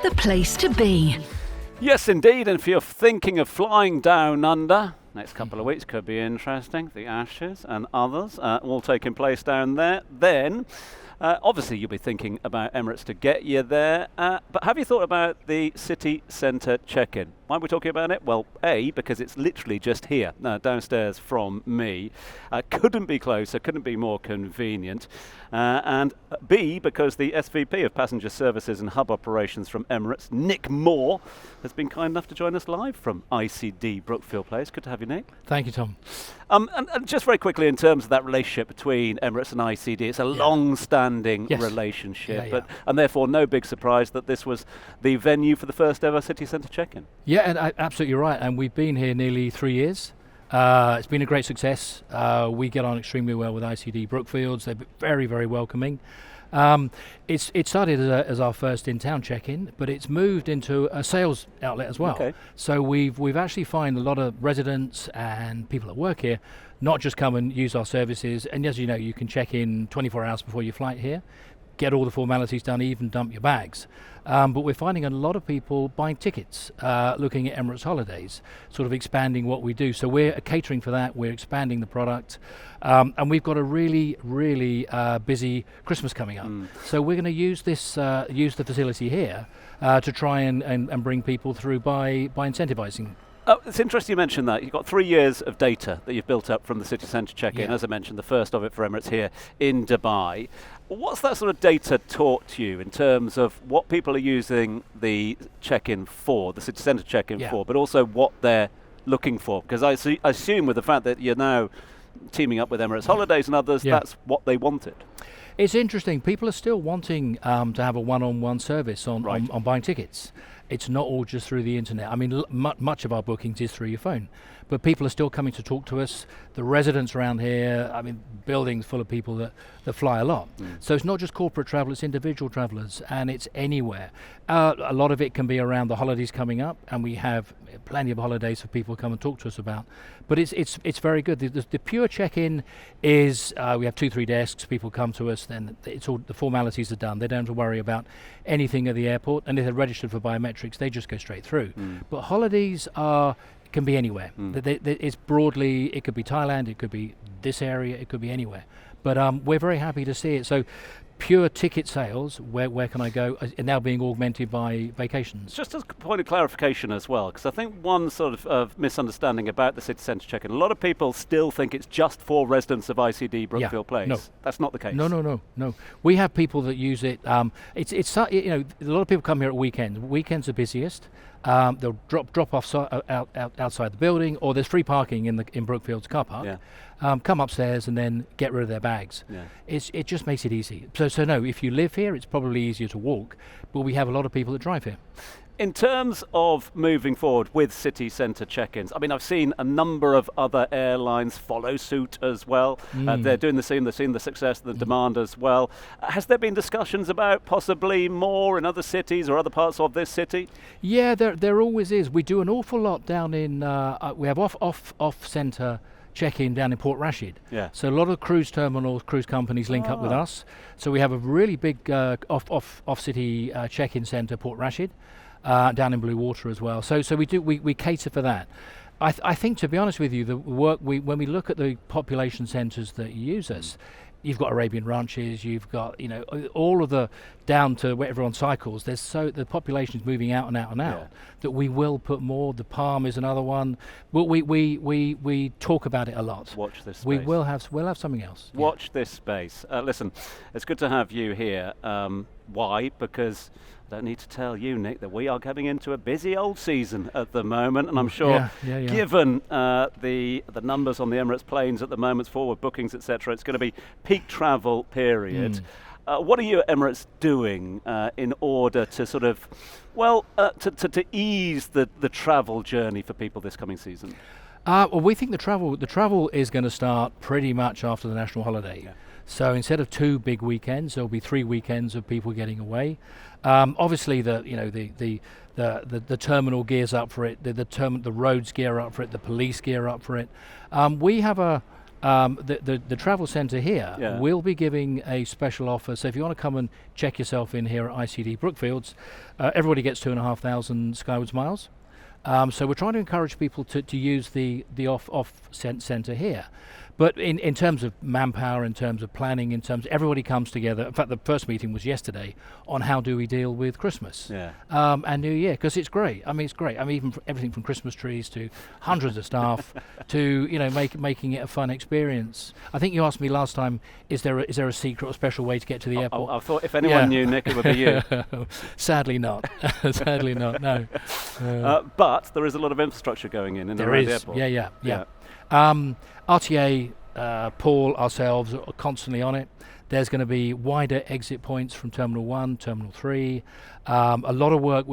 the place to be. Yes, indeed, and if you're thinking of flying down under, next couple of weeks could be interesting. The Ashes and others all taking place down there. Then, obviously, you'll be thinking about Emirates to get you there. But have you thought about the city centre check-in? Why are we talking about it? Well, A, because it's literally just here, downstairs from me. Couldn't be closer, couldn't be more convenient. And B, because the SVP of Passenger Services and Hub Operations from Emirates, Nick Moore, has been kind enough to join us live from ICD Brookfield Place. Good to have you, Nick. Thank you, Tom. And just very quickly, in terms of that relationship between Emirates and ICD, it's a long-standing relationship, and therefore no big surprise that this was the venue for the first ever city centre check-in. Yeah, and absolutely right. And we've been here nearly 3 years. It's been a great success. We get on extremely well with ICD Brookfields. They're very, very welcoming. It started as our first in-town check-in, but it's moved into a sales outlet as well. Okay. So we've actually found a lot of residents and people that work here not just come and use our services. And as you know, you can check in 24 hours before your flight here, get all the formalities done, even dump your bags. But we're finding a lot of people buying tickets, looking at Emirates holidays, sort of expanding what we do. So we're catering for that, we're expanding the product, and we've got a really, really busy Christmas coming up. So we're going to use the facility here to try and bring people through by incentivizing. It's interesting you mentioned that. You've got 3 years of data that you've built up from the city centre check-in, as I mentioned, the first of it for Emirates here in Dubai. What's that sort of data taught to you in terms of what people are using the check-in for, the city centre check-in for, but also what they're looking for? Because I assume with the fact that you're now teaming up with Emirates Holidays and others, that's what they wanted. It's interesting. People are still wanting to have a one-on-one service on buying tickets. It's not all just through the internet. I mean, much of our bookings is through your phone, but people are still coming to talk to us. The residents around here, I mean, buildings full of people that fly a lot. So it's not just corporate travel, it's individual travelers, and it's anywhere. A lot of it can be around the holidays coming up, and we have plenty of holidays for people to come and talk to us about. But it's very good. The pure check-in is, we have 2-3 desks, people come to us, then it's all the formalities are done. They don't have to worry about anything at the airport, and if they're registered for biometrics, they just go straight through. But holidays can be anywhere. It's broadly, it could be Thailand, it could be this area, it could be anywhere. But we're very happy to see it. So pure ticket sales, where can I go, are now being augmented by vacations. Just as a point of clarification as well, because I think one sort of misunderstanding about the city centre check-in, a lot of people still think it's just for residents of ICD Brookfield Place. No. That's not the case. No. We have people that use it. It's you know, a lot of people come here at weekends. Weekends are busiest. They'll drop off outside the building, or there's free parking in Brookfield's car park. Come upstairs and then get rid of their bags. It just makes it easy. So no, if you live here, it's probably easier to walk, but we have a lot of people that drive here. In terms of moving forward with city centre check-ins, I mean, I've seen a number of other airlines follow suit as well. They're doing the same, they've seen the success, the demand as well. Has there been discussions about possibly more in other cities or other parts of this city? Yeah, there always is. We do an awful lot down in, we have off-centre check-in down in Port Rashid. So a lot of cruise terminals, cruise companies link up with us. So we have a really big off-city check-in centre, Port Rashid. Down in Blue Water as well. So we cater for that. I think, to be honest with you, the work when we look at the population centres that use us, you've got Arabian ranches, you've got all of the down to where everyone cycles. The population is moving out and out and out. That we will put more. The Palm is another one. But we talk about it a lot. Watch this space. We'll have something else. Watch this space. Listen, it's good to have you here. Why? Because I don't need to tell you, Nick, that we are coming into a busy old season at the moment, and I'm sure, given the numbers on the Emirates planes at the moment, forward bookings, etc., it's going to be peak travel period. What are you at Emirates doing in order to sort of, to ease the travel journey for people this coming season? Well, we think the travel is going to start pretty much after the national holiday. So instead of 2 big weekends, there'll be 3 weekends of people getting away. Obviously, the terminal gears up for it. The roads gear up for it. The police gear up for it. We have a The travel centre here will be giving a special offer. So if you want to come and check yourself in here at ICD Brookfields, everybody gets 2,500 Skywards Miles. So we're trying to encourage people to use the off centre here. But in terms of manpower, in terms of planning, in terms of everybody comes together. In fact, the first meeting was yesterday on how do we deal with Christmas and New Year, because it's great. I mean, it's great. I mean, even everything from Christmas trees to hundreds of staff to making it a fun experience. I think you asked me last time, is there a secret or special way to get to the airport? I thought if anyone knew, Nick, it would be you. Sadly not. Sadly not. No. But there is a lot of infrastructure going in and around the airport. Yeah. RTA, Paul, ourselves are constantly on it. There's going to be wider exit points from Terminal 1, Terminal 3. A lot of work.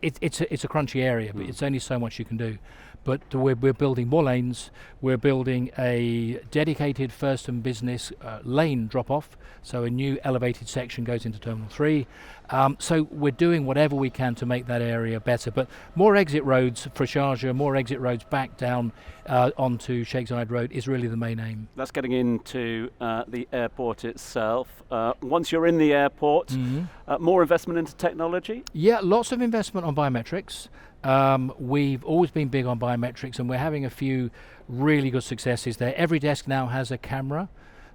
It's a crunchy area, but it's only so much you can do. But we're building more lanes. We're building a dedicated first and business lane drop-off. So a new elevated section goes into Terminal 3. So we're doing whatever we can to make that area better. But more exit roads for Sharjah, more exit roads back down onto Sheikh Zayed Road is really the main aim. That's getting into the airport itself. Once you're in the airport, more investment into technology? Yeah, lots of investment on biometrics. We've always been big on biometrics, and we're having a few really good successes there. Every desk now has a camera.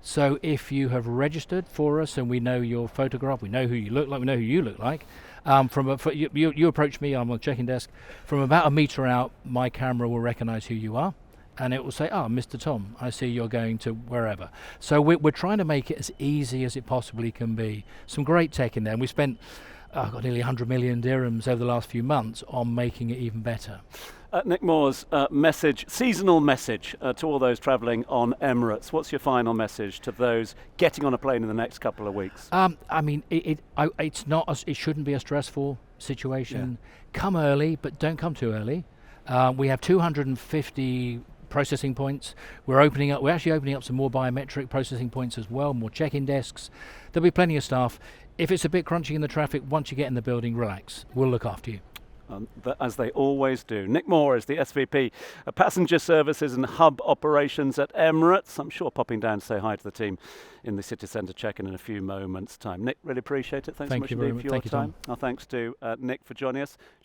So if you have registered for us and we know your photograph, we know who you look like, we know who you look like. You approach me, I'm on the check-in desk. From about a metre out, my camera will recognise who you are. And it will say, Mr. Tom, I see you're going to wherever. So we're trying to make it as easy as it possibly can be. Some great tech in there. And we spent nearly 100 million dirhams over the last few months on making it even better. Nick Moore's seasonal message to all those travelling on Emirates. What's your final message to those getting on a plane in the next couple of weeks? I mean, it shouldn't be a stressful situation. Come early, but don't come too early. We have 250 processing points. We're actually opening up some more biometric processing points as well, more check-in desks. There'll be plenty of staff. If it's a bit crunchy in the traffic, once you get in the building, relax. We'll look after you. As they always do. Nick Moore is the SVP of Passenger Services and Hub Operations at Emirates. I'm sure popping down to say hi to the team in the city centre check-in in a few moments' time. Nick, really appreciate it. Thanks so much indeed for your time. Our thanks to Nick for joining us.